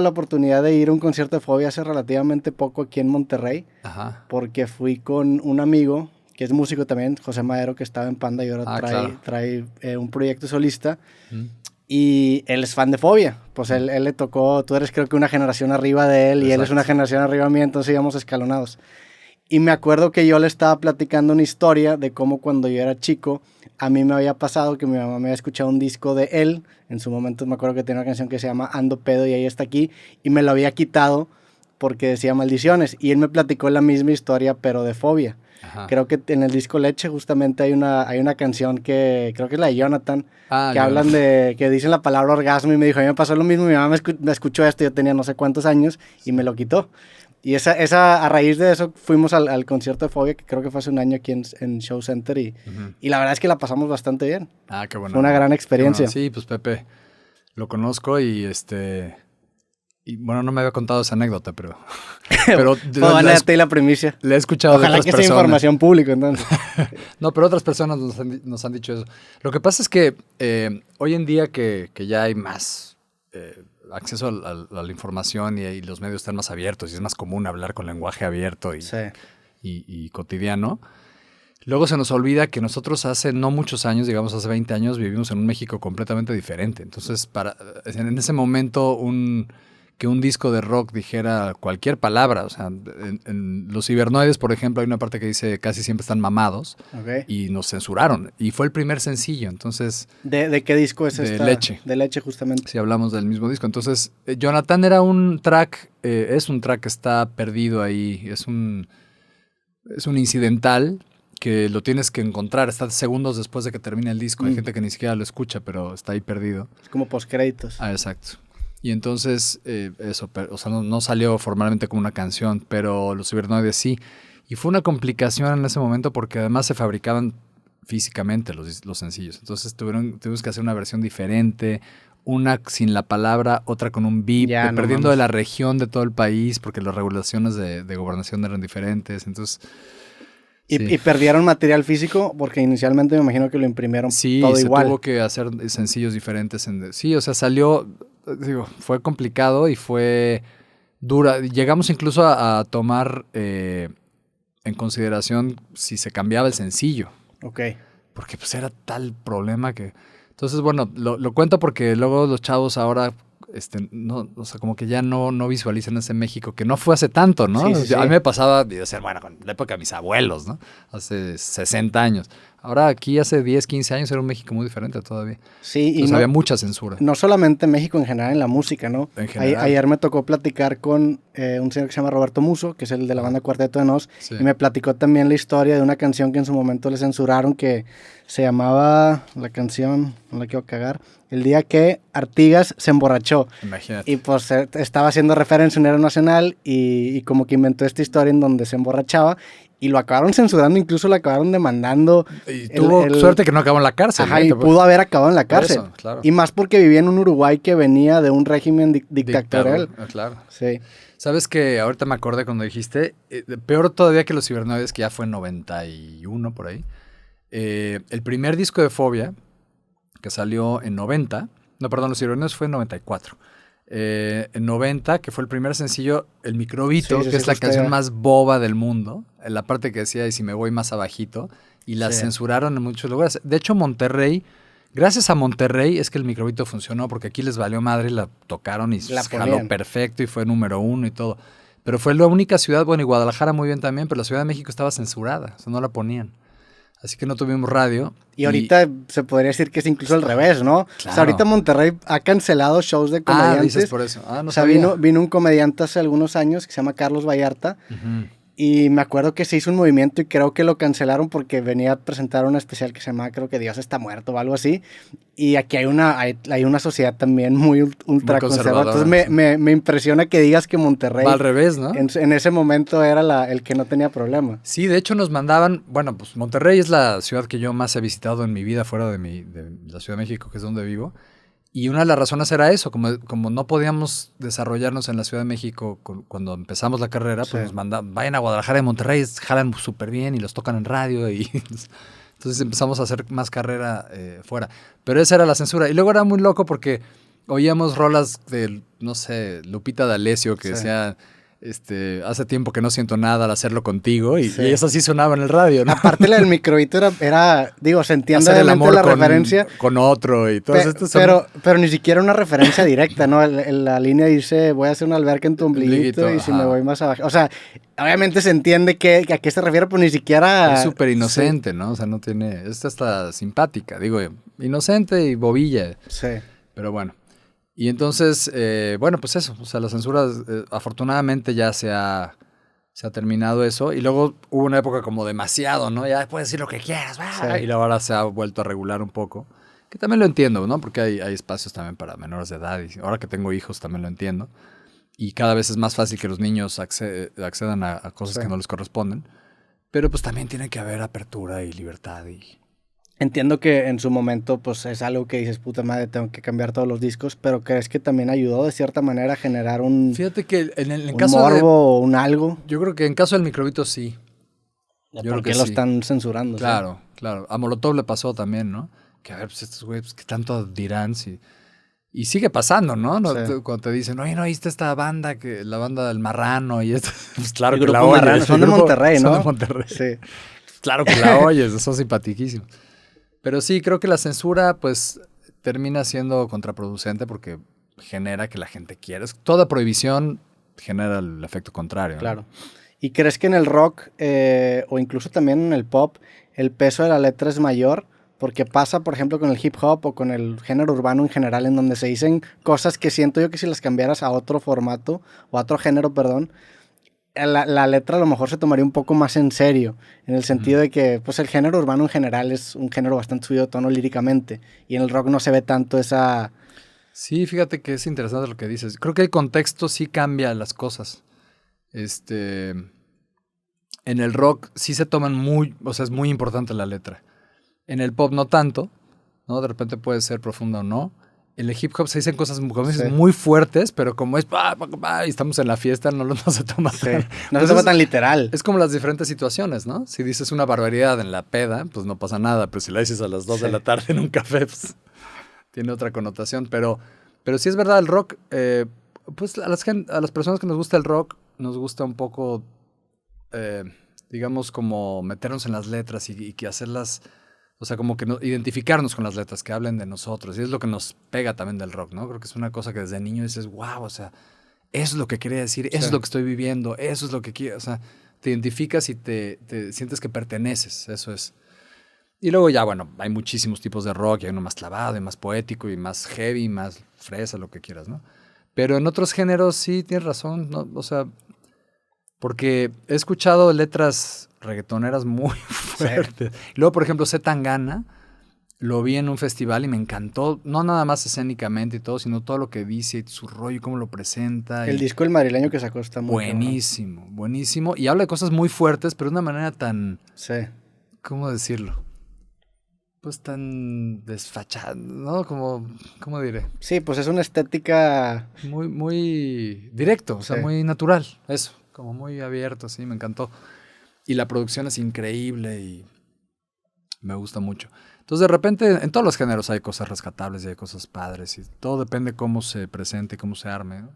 La oportunidad de ir a un concierto de Fobia hace relativamente poco aquí en Monterrey, Ajá. porque fui con un amigo que es músico también, José Madero, que estaba en Panda y ahora Claro. trae un proyecto solista. Mm. Y él es fan de Fobia, pues él le tocó, tú eres creo que una generación arriba de él y él es una Exacto. generación arriba mía, entonces íbamos escalonados. Y me acuerdo que yo le estaba platicando una historia de cómo cuando yo era chico, a mí me había pasado que mi mamá me había escuchado un disco de él. En su momento me acuerdo que tenía una canción que se llama Ando Pedo y ahí está aquí. Y me lo había quitado porque decía maldiciones. Y él me platicó la misma historia, pero de Fobia. Ajá. Creo que en el disco Leche justamente hay una canción que creo que es la de Jonathan, que hablan de, que dicen la palabra orgasmo y me dijo, a mí me pasó lo mismo, mi mamá me escuchó esto, yo tenía no sé cuántos años y me lo quitó. Y a raíz de eso fuimos al concierto de Fobia, que creo que fue hace un año aquí en Show Center y la verdad es que la pasamos bastante bien. Qué bueno. Fue una gran experiencia. Bueno. Sí, pues Pepe, lo conozco y y bueno, no me había contado esa anécdota, pero Bueno, la primicia. Le he escuchado Ojalá de otras que personas. sea información pública, entonces. No, pero otras personas nos han dicho eso. Lo que pasa es que hoy en día que ya hay más acceso a la información y los medios están más abiertos y es más común hablar con lenguaje abierto Sí. y cotidiano, luego se nos olvida que nosotros hace no muchos años, digamos hace 20 años, vivimos en un México completamente diferente. Entonces, en ese momento, que un disco de rock dijera cualquier palabra, o sea, en Los Cibernoides, por ejemplo, hay una parte que dice casi siempre están mamados, Okay. y nos censuraron. Y fue el primer sencillo, entonces... ¿De qué disco es esta? Leche. De Leche, justamente. Si hablamos del mismo disco. Entonces, Jonathan era un track, es un track que está perdido ahí, es un incidental que lo tienes que encontrar, está segundos después de que termine el disco. Hay gente que ni siquiera lo escucha, pero está ahí perdido. Es como postcréditos. Exacto. Y entonces, o sea, no salió formalmente como una canción, pero Los Cibernoides sí. Y fue una complicación en ese momento porque además se fabricaban físicamente los sencillos. Entonces tuvimos que hacer una versión diferente, una sin la palabra, otra con un beep, dependiendo de la región de todo el país, porque las regulaciones de gobernación eran diferentes. Entonces... ¿Y perdieron material físico? Porque inicialmente me imagino que lo imprimieron todo igual. Sí, se tuvo que hacer sencillos diferentes. Sí, o sea, salió, digo, fue complicado y fue dura. Llegamos incluso a tomar en consideración si se cambiaba el sencillo. Ok. Porque pues era tal problema que... Entonces, bueno, lo cuento porque luego los chavos ahora... no, o sea, como que ya no visualizan ese México, que no fue hace tanto, ¿no? Sí. A mí me pasaba de ser, bueno, con la época de mis abuelos, ¿no? Hace 60 años. Ahora aquí hace 10, 15 años era un México muy diferente todavía. Sí, entonces y había mucha censura. No solamente en México, en general en la música, ¿no? En general. Ayer me tocó platicar con un señor que se llama Roberto Muso, que es el de la banda Cuarteto de Nos, y me platicó también la historia de una canción que en su momento le censuraron, que se llamaba, la canción, no la quiero cagar, El día que Artigas se emborrachó. Imagínate. Y pues estaba haciendo referencia a un héroe nacional y como que inventó esta historia en donde se emborrachaba y lo acabaron censurando, incluso lo acabaron demandando. Y tuvo suerte que no acabó en la cárcel. Ajá, y pudo haber acabado en la cárcel. Eso, claro. Y más porque vivía en un Uruguay que venía de un régimen dictatorial. Claro. Sí. ¿Sabes que ahorita me acordé cuando dijiste, peor todavía que Los Cibernoides, que ya fue en 91 por ahí, el primer disco de Fobia, que salió en 90, no, perdón, Los Cibernoides fue en 94. En 90, que fue el primer sencillo, El Microbito, que es la canción más boba del mundo, en la parte que decía, y si me voy más abajito, y la censuraron en muchos lugares. De hecho, Monterrey, gracias a Monterrey es que El Microbito funcionó, porque aquí les valió madre, la tocaron y jaló perfecto y fue número 1 y todo. Pero fue la única ciudad, bueno, y Guadalajara muy bien también, pero la Ciudad de México estaba censurada, o sea, no la ponían. Así que no tuvimos radio. Y ahorita se podría decir que es incluso al revés, ¿no? Claro. O sea, ahorita Monterrey ha cancelado shows de comediantes. Dices por eso. No o sea, vino un comediante hace algunos años que se llama Carlos Vallarta. Y me acuerdo que se hizo un movimiento y creo que lo cancelaron porque venía a presentar un especial que se llama, creo que Dios está muerto o algo así. Y aquí hay una sociedad también muy ultra conservadora. Entonces me impresiona que digas que Monterrey... Va al revés, ¿no? En ese momento era el que no tenía problema. Sí, de hecho nos mandaban... Bueno, pues Monterrey es la ciudad que yo más he visitado en mi vida fuera de la Ciudad de México, que es donde vivo. Y una de las razones era eso, como no podíamos desarrollarnos en la Ciudad de México cuando empezamos la carrera, pues nos mandaban, vayan a Guadalajara y Monterrey, jalan súper bien y los tocan en radio y entonces empezamos a hacer más carrera fuera. Pero esa era la censura. Y luego era muy loco porque oíamos rolas de, no sé, Lupita D'Alessio que decía... hace tiempo que no siento nada al hacerlo contigo y eso sí sonaba en el radio, ¿no? Aparte la del microbito era digo, se entiende hacer el amor la referencia. Con otro y todo esto. Pero ni siquiera una referencia directa, ¿no? La línea dice, voy a hacer una alberca en tu ombliguito y si me voy más abajo. O sea, obviamente se entiende a qué se refiere, pero ni siquiera... Es súper inocente, ¿no? O sea, no tiene... Esta está simpática, digo, inocente y bobilla. Sí. Pero bueno. Y entonces, bueno, pues eso, o sea, la censura, afortunadamente ya se ha terminado eso. Y luego hubo una época como demasiado, ¿no? Ya puedes decir lo que quieras, y ahora se ha vuelto a regular un poco. Que también lo entiendo, ¿no? Porque hay espacios también para menores de edad. Y ahora que tengo hijos también lo entiendo. Y cada vez es más fácil que los niños accedan a cosas que no les corresponden. Pero pues también tiene que haber apertura y libertad y... Entiendo que en su momento pues es algo que dices, puta madre, tengo que cambiar todos los discos, pero ¿crees que también ayudó de cierta manera a generar un... Fíjate que en caso morbo o un algo? Yo creo que en caso del microbito sí. ¿Por qué lo están censurando? Claro, ¿sí? Claro. A Molotov le pasó también, ¿no? Que a ver, pues estos güeyes, pues, ¿qué tanto dirán? Y sigue pasando, ¿no? Sí. Cuando te dicen, oye, ¿no oíste esta banda, la banda del Marrano? Y esto, pues claro que la oyes. Son de Monterrey, ¿no? Son de Monterrey. Sí. Claro que la oyes, son simpatiquísimos. Pero sí, creo que la censura, pues, termina siendo contraproducente porque genera que la gente quiera. Toda prohibición genera el efecto contrario, ¿no? Claro. ¿Y crees que en el rock, o incluso también en el pop, el peso de la letra es mayor? Porque pasa, por ejemplo, con el hip hop o con el género urbano en general, en donde se dicen cosas que siento yo que si las cambiaras a otro formato, o a otro género, perdón, la letra a lo mejor se tomaría un poco más en serio, en el sentido de que pues el género urbano en general es un género bastante subido de tono líricamente, y en el rock no se ve tanto esa... Sí, fíjate que es interesante lo que dices. Creo que el contexto sí cambia las cosas. En el rock sí se toman o sea, es muy importante la letra. En el pop no tanto, ¿no? De repente puede ser profunda o no. En el hip hop se dicen cosas muy fuertes, pero como es y estamos en la fiesta, no se toma tan... No se toma tan literal. Es como las diferentes situaciones, ¿no? Si dices una barbaridad en la peda, pues no pasa nada, pero si la dices a las 2 de la tarde en un café, pues tiene otra connotación. Pero sí es verdad, el rock, pues a las personas que nos gusta el rock, nos gusta un poco, digamos, como meternos en las letras y que hacerlas... O sea, como que identificarnos con las letras, que hablen de nosotros. Y es lo que nos pega también del rock, ¿no? Creo que es una cosa que desde niño dices, wow, o sea, eso es lo que quería decir, eso es lo que estoy viviendo, eso es lo que quiero. O sea, te identificas y te sientes que perteneces, eso es. Y luego ya, bueno, hay muchísimos tipos de rock, hay uno más clavado y más poético y más heavy, más fresa, lo que quieras, ¿no? Pero en otros géneros sí tienes razón, ¿no? O sea, porque he escuchado letras reggaetoneras muy fuertes. Y luego, por ejemplo, C. Tangana, lo vi en un festival y me encantó, no nada más escénicamente y todo, sino todo lo que dice y su rollo y cómo lo presenta. El disco El Madrileño que sacó está muy buenísimo, buenísimo. Y habla de cosas muy fuertes, pero de una manera tan... Sí. ¿Cómo decirlo? Pues tan desfachada, ¿no? ¿Cómo diré? Sí, pues es una estética... Muy, muy directo, o sea, muy natural, eso. Como muy abierto, sí, me encantó. Y la producción es increíble y me gusta mucho. Entonces, de repente, en todos los géneros hay cosas rescatables y hay cosas padres. Y todo depende cómo se presente, cómo se arme, ¿no?